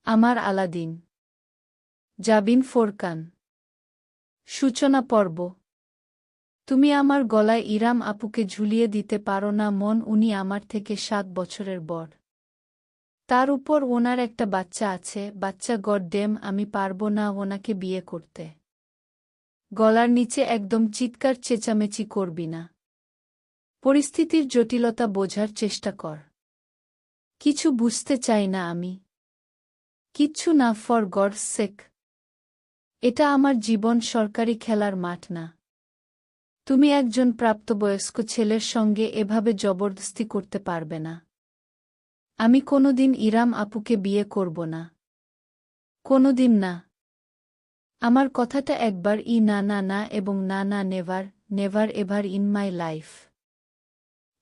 আমার আলাদিন। জাবিন ফোরকান। সূচনা পর্ব। তুমি আমার গলায় ইরাম আপুকে ঝুলিয়ে দিতে পারো না মন উনি আমার থেকে 7 বছরের বড়। তার উপর ওনার একটা বাচ্চা আছে, বাচ্চা গডডেম আমি পারবো না ওনাকে বিয়ে করতে। গলার নিচে একদম চিৎকার চেঁচামেচি করবি না। পরিস্থিতির জটিলতা বোঝার চেষ্টা কর। কিছু বুঝতে চাই না আমি। কিচ্ছু না, ফর গডস সেক। এটা আমার জীবন, সরকারি খেলার মাঠ না। তুমি একজন প্রাপ্তবয়স্ক ছেলের সঙ্গে এভাবে জবরদস্তি করতে পারবে না। আমি কোনোদিন ইরাম আপুকে বিয়ে করব না। কোনোদিন না। আমার কথাটা একবার না না না এবং না না, never, never ever in my life.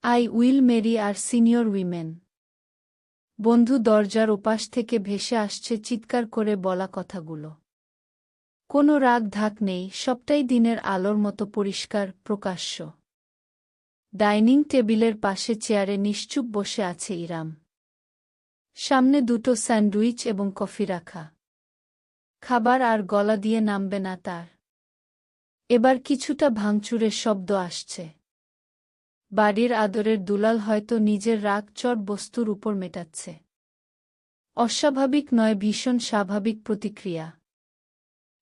I will marry আর সিনিয়র উইমেন। বন্ধু দরজার ওপাশ থেকে ভেসে আসছে চিৎকার করে বলা কথাগুলো। কোনো রাগ ঢাক নেই, সবটাই দিনের আলোর মতো পরিষ্কার, প্রকাশ্য। ডাইনিং টেবিলের পাশে চেয়ারে নিশ্চুপ বসে আছে ইরাম। সামনে দুটো স্যান্ডউইচ এবং কফি রাখা। খাবার আর গলা দিয়ে নামবে না তার। এবার কিছুটা ভাঙচুরের শব্দ আসছে। বাড়ির আদরের দুলাল হয়তো নিজের রাগ চট বস্তুর উপর মেটাচ্ছে। অস্বাভাবিক নয়, ভীষণ স্বাভাবিক প্রতিক্রিয়া।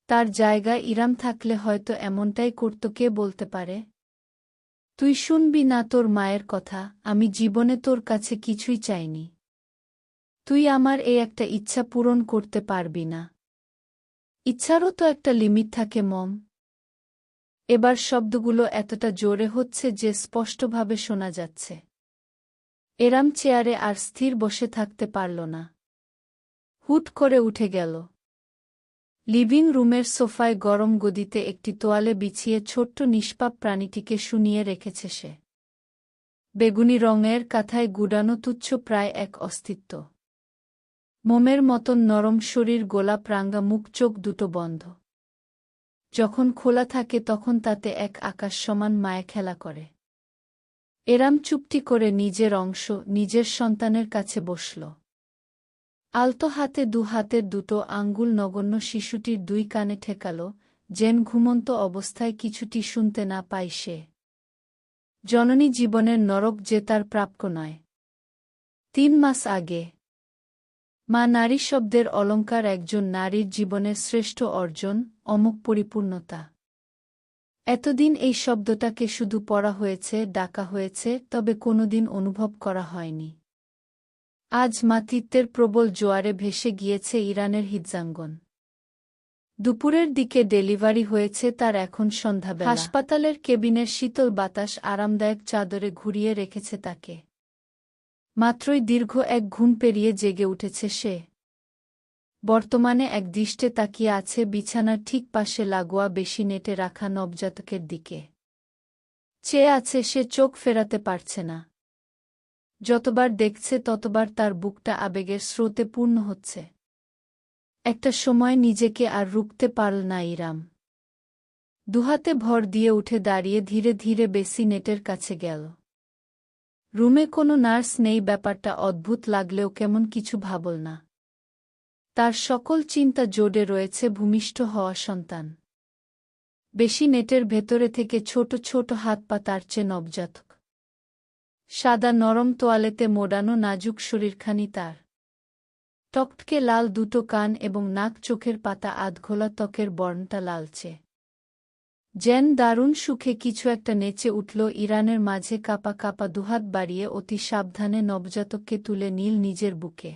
তার জায়গায় ইরাম থাকলে হয়তো এমনটাই করত, কে বলতে পারে। তুই শুনবি না তোর মায়ের কথা, আমি জীবনে তোর কাছে কিছুই চাইনি। তুই আমার এই একটা ইচ্ছা পূরণ করতে পারবি না। ইচ্ছারও তো একটা লিমিট থাকে মম। এবার শব্দগুলো এতটা জোরে হচ্ছে যে স্পষ্টভাবে শোনা যাচ্ছে। এরাম চেয়ারে আর স্থির বসে থাকতে পারল না। হুট করে উঠে গেল। লিভিং রুমের সোফায় গরম গদিতে একটি তোয়ালে বিছিয়ে ছোট্ট নিষ্পাপ প্রাণীটিকে শুনিয়ে রেখেছে সে। বেগুনি রঙের কাঁথায় গুডানো তুচ্ছ প্রায় এক অস্তিত্ব। মোমের মতন নরম শরীর, গোলাপ রাঙ্গা মুখ, চোখ দুটো বন্ধ। যখন খোলা থাকে তখন তাতে এক আকাশ সমান মায়া খেলা করে। এরাম চুপটি করে নিজের অংশ, নিজের সন্তানের কাছে বসল। আলতো হাতে হাতের দুটো আঙ্গুল নগণ্য শিশুটির 2 কানে ঠেকাল, যেন ঘুমন্ত অবস্থায় কিছুটি শুনতে না পায় সে। জননী জীবনের নরক যে তার প্রাপ্য নয়। 3 মাস আগে। মা নারী শব্দের অলঙ্কার, একজন নারীর জীবনের শ্রেষ্ঠ অর্জন, অমোঘ পরিপূর্ণতা। এতদিন এই শব্দটাকে শুধু পড়া হয়েছে, ডাকা হয়েছে, তবে কোনোদিন অনুভব করা হয়নি। আজ মাতৃত্বের প্রবল জোয়ারে ভেসে গিয়েছে ইরানের হৃদযাঙ্গন। দুপুরের দিকে ডেলিভারি হয়েছে তার, এখন সন্ধ্যাবেলা। হাসপাতালের কেবিনের শীতল বাতাস আরামদায়ক চাদরে ঘুরিয়ে রেখেছে তাকে। মাত্রই দীর্ঘ এক ঘুম পেরিয়ে জেগে উঠেছে সে। বর্তমানে একদৃষ্টে তাকিয়ে আছে বিছানার ঠিক পাশে লাগোয়া বেসিনেটে রাখা নবজাতকের দিকে। চেয়ে আছে সে, চোখ ফেরাতে পারছে না। যতবার দেখছে ততবার তার বুকটা আবেগের স্রোতে পূর্ণ হচ্ছে। একটা সময় নিজেকে আর রুখতে পারল না ইরাম। দুহাতে ভর দিয়ে উঠে দাঁড়িয়ে ধীরে ধীরে বেসিনেটের কাছে গেল। রুমে কোনো নার্স নেই, ব্যাপারটা অদ্ভুত লাগলেও কেমন কিছু ভাবল না। তার সকল চিন্তা জোরে রয়েছে ভূমিষ্ঠ হওয়া সন্তান। বেসিনেটের ভেতরে থেকে ছোট ছোট হাত পা তাড়ছে নবজাতক। সাদা নরম তোয়ালেতে মোড়ানো নাজুক শরীরখানি তার। টকটকে লাল দুটো কান এবং নাক, চোখের পাতা আধঘোলা ত্বকের বর্ণটা লালচে। যেন দারুণ সুখে কিছু একটা নেচে উঠল ইরানের মাঝে। কাপা কাপা দুহাত বাড়িয়ে অতি সাবধানে নবজাতককে তুলে নীল নিজের বুকে।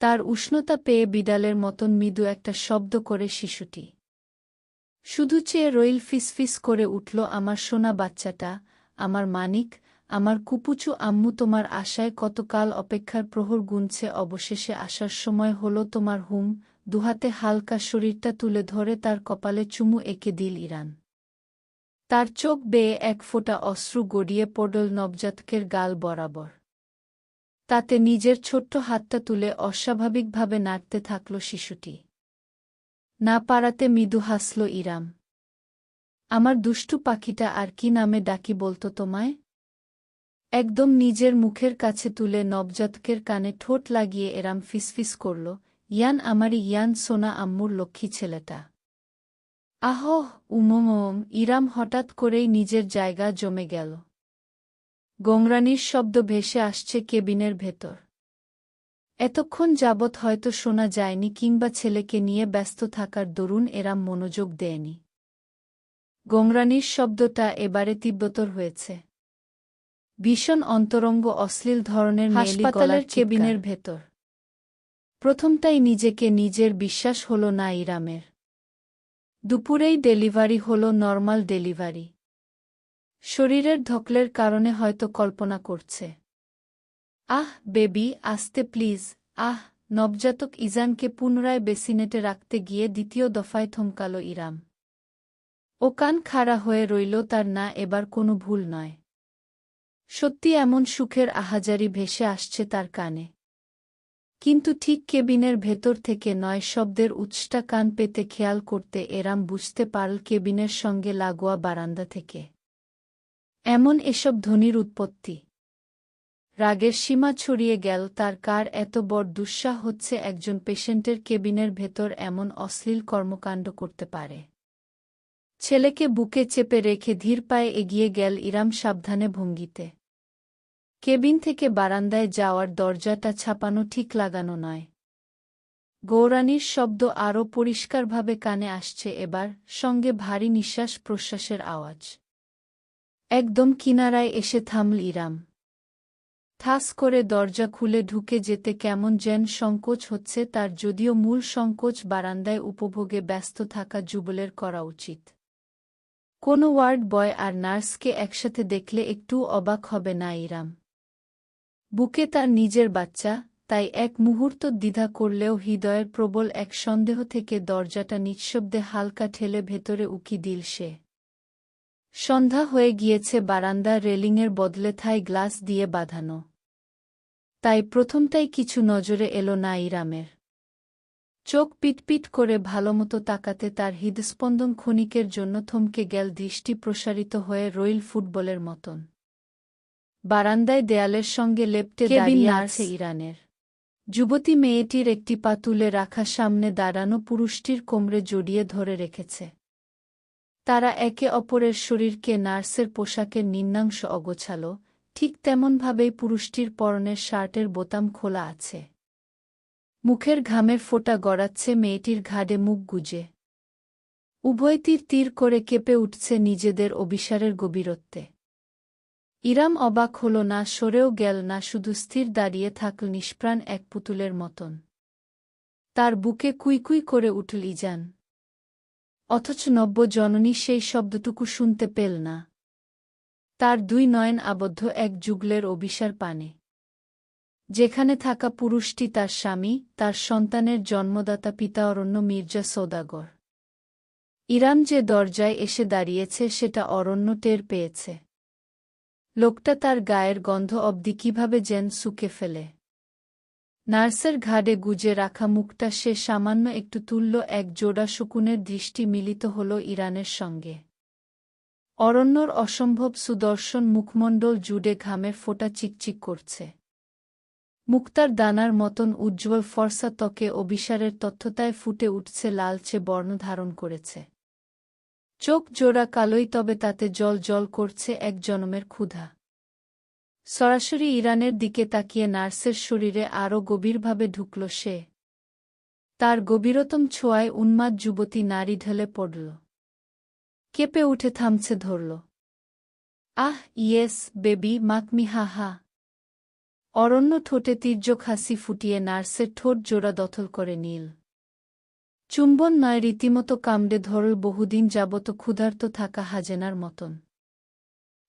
তার উষ্ণতা পেয়ে বিড়ালের মতন মৃদু একটা শব্দ করে শিশুটি শুধু চেয়ে রইল। ফিসফিস করে উঠল, আমার সোনা বাচ্চাটা, আমার মানিক, আমার কুপুচু আম্মু, তোমার আশায় কতকাল অপেক্ষার প্রহর গুনছে, অবশেষে আসার সময় হলো তোমার। হুম। দুহাতে হালকা শরীরটা তুলে ধরে তার কপালে চুমু এঁকে দিল ইরান। তার চোখ বেয়ে এক ফোঁটা অশ্রু গড়িয়ে পড়ল নবজাতকের গাল বরাবর। তাতে নিজের ছোট্ট হাতটা তুলে অস্বাভাবিকভাবে নাড়তে থাকল শিশুটি। না পারাতে মৃদু হাসল ইরাম। আমার দুষ্টু পাখিটা, আর কি নামে ডাকি বলতো তোমায়? একদম নিজের মুখের কাছে তুলে নবজাতকের কানে ঠোঁট লাগিয়ে এরাম ফিসফিস করল, ইয়ান আমারই ইয়ান সোনা আম্মুর লক্ষ্মী ছেলেটা। আহ উমম ইরাম হঠাৎ করেই নিজের জায়গা জমে গেল। গোংরানির শব্দ ভেসে আসছে কেবিনের ভেতর। এতক্ষণ যাবৎ হয়তো শোনা যায়নি কিংবা ছেলেকে নিয়ে ব্যস্ত থাকার দরুন এরাম মনোযোগ দেয়নি। গোংরানির শব্দটা এবারে তীব্রতর হয়েছে। ভীষণ অন্তরঙ্গ অশ্লীল ধরনের হাসপাতালের কেবিনের ভেতর। প্রথমটাই নিজেকে নিজের বিশ্বাস হল না ইরামের। দুপুরেই ডেলিভারি হল নরমাল ডেলিভারি। শরীরের ধকলের কারণে হয়তো কল্পনা করছে। আহ বেবি আস্তে প্লিজ। নবজাতক ইজানকে পুনরায় বেসিনেটে রাখতে গিয়ে দ্বিতীয় দফায় থমকাল ইরাম। ও কান খাড়া হয়ে রইল, তার না এবার কোনো ভুল নয়। সত্যি এমন সুখের আহাজারি ভেসে আসছে তার কানে। কিন্তু ঠিক কেবিনের ভেতর থেকে নয়, শব্দের উৎসটা কান পেতে খেয়াল করতে এরাম বুঝতে পারল কেবিনের সঙ্গে লাগোয়া বারান্দা থেকে এমন এসব ধ্বনির উৎপত্তি। রাগের সীমা ছড়িয়ে গেল তার। কার এত বড় দুঃসাহ হচ্ছে একজন পেশেন্টের কেবিনের ভেতর এমন অশ্লীল কর্মকাণ্ড করতে পারে। ছেলেকে বুকে চেপে রেখে ধীর পায়ে এগিয়ে গেল ইরাম সাবধানে ভঙ্গিতে। কেবিন থেকে বারান্দায় যাওয়ার দরজাটা ছাপানো ঠিক লাগানো নয়। গৌরানির শব্দ আরও পরিষ্কারভাবে কানে আসছে এবার, সঙ্গে ভারী নিঃশ্বাস প্রশ্বাসের আওয়াজ। একদম কিনারায় এসে থামল ইরাম। ঠাস করে দরজা খুলে ঢুকে যেতে কেমন যেন সংকোচ হচ্ছে তার, যদিও মূল সংকোচ বারান্দায় উপভোগে ব্যস্ত থাকা যুবলের করা উচিত। কোনো ওয়ার্ড বয় আর নার্সকে একসাথে দেখলে একটুও অবাক হবে না ইরাম। বুকে তার নিজের বাচ্চা, তাই এক মুহূর্ত দ্বিধা করলেও হৃদয়ের প্রবল এক সন্দেহ থেকে দরজাটা নিঃশব্দে হালকা ঠেলে ভেতরে উকি দিল সে। সন্ধ্যা হয়ে গিয়েছে, বারান্দা রেলিংয়ের বদলে থাই গ্লাস দিয়ে বাঁধানো। তাই প্রথমটাই কিছু নজরে এলো না ইরামের। চোখ পিটপিট করে ভালোমতো তাকাতে তার হৃদস্পন্দন ক্ষণিকের জন্য থমকে গেল, দৃষ্টি প্রসারিত হয়ে রইল ফুটবলের মতন। বারান্দায় দেয়ালের সঙ্গে লেপ্টে দাঁড়িয়ে আছে ইরানের যুবতী মেয়েটির একটি পা তুলে রাখা, সামনে দাঁড়ানো পুরুষটির কোমরে জড়িয়ে ধরে রেখেছে। তারা একে অপরের শরীরকে নার্সের পোশাকের নিম্নাংশ অগোছালো, ঠিক তেমনভাবেই পুরুষটির পরনের শার্টের বোতাম খোলা আছে। মুখের ঘামের ফোঁটা গড়াচ্ছে মেয়েটির ঘাড়ে মুখ গুজে। উভয় তীর তীর করে কেঁপে উঠছে নিজেদের অভিসারের গভীরত্বে। ইরাম অবাক হল না, সরেও গেল না, শুধু স্থির দাঁড়িয়ে থাকল নিষ্প্রাণ এক পুতুলের মতন। তার বুকে কুইকুই করে উঠল ইজান। অথচ নব্য জননী সেই শব্দটুকু শুনতে পেল না। তার দুই নয়ন আবদ্ধ এক যুগলের অভিসার পানে। যেখানে থাকা পুরুষটি তার স্বামী, তার সন্তানের জন্মদাতা পিতা অরণ্য মির্জা সওদাগর। ইরাম যে দরজায় এসে দাঁড়িয়েছে সেটা অরণ্য টের পেয়েছে। লোকটা তার গায়ের গন্ধ অবধি কিভাবে যেন শুকে ফেলে। নার্সের ঘাড়ে গুজে রাখা মুখটা সে সামান্য একটু তুলল, এক জোড়া শকুনের দৃষ্টি মিলিত হল ইরানের সঙ্গে। অরণ্যর অসম্ভব সুদর্শন মুখমণ্ডল জুড়ে ঘামের ফোঁটা চিকচিক করছে। মুক্তার দানার মতন উজ্জ্বল ফর্সা ত্বকে অভিসারের তথ্যতায় ফুটে উঠছে লালচে বর্ণ ধারণ করেছে। চোখ জোড়া কালোই, তবে তাতে জল জল করছে এক জনমের ক্ষুধা। সরাসরি ইরানের দিকে তাকিয়ে নার্সের শরীরে আরও গভীরভাবে ঢুকল সে। তার গভীরতম ছোঁয়ায় উন্মাদ যুবতী নারী ঢলে পড়ল। কেঁপে উঠে থামছে ধরল। আহ ইয়েস বেবি মাকমি, হা হা। অরণ্য ঠোঁটে তির্যক হাসি ফুটিয়ে নার্সের ঠোঁট জোড়া দথল করে নীল। চুম্বন নয়, রীতিমতো কামড়ে ধরল বহুদিন যাবত ক্ষুধার্ত থাকা হাজেনার মতন।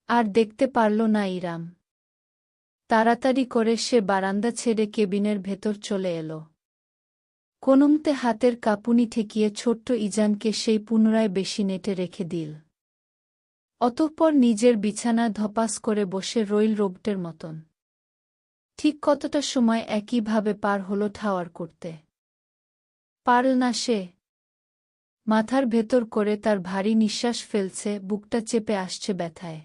আর দেখতে পারল না ইরাম। তাড়াতাড়ি করে সে বারান্দা ছেড়ে কেবিনের ভেতর চলে এল। কোনমতে হাতের কাঁপুনি ঠেকিয়ে ছোট্ট ইজানকে সেই পুনরায় বেসিনেটে রেখে দিল। অতঃপর নিজের বিছানা ধপাস করে বসে রইল রোবটের মতন। ঠিক কতটা সময় একইভাবে পার হল ঠাওয়ার করতে পারল না সে। মাথার ভেতর করে তার ভারী নিঃশ্বাস ফেলছে, বুকটা চেপে আসছে ব্যথায়।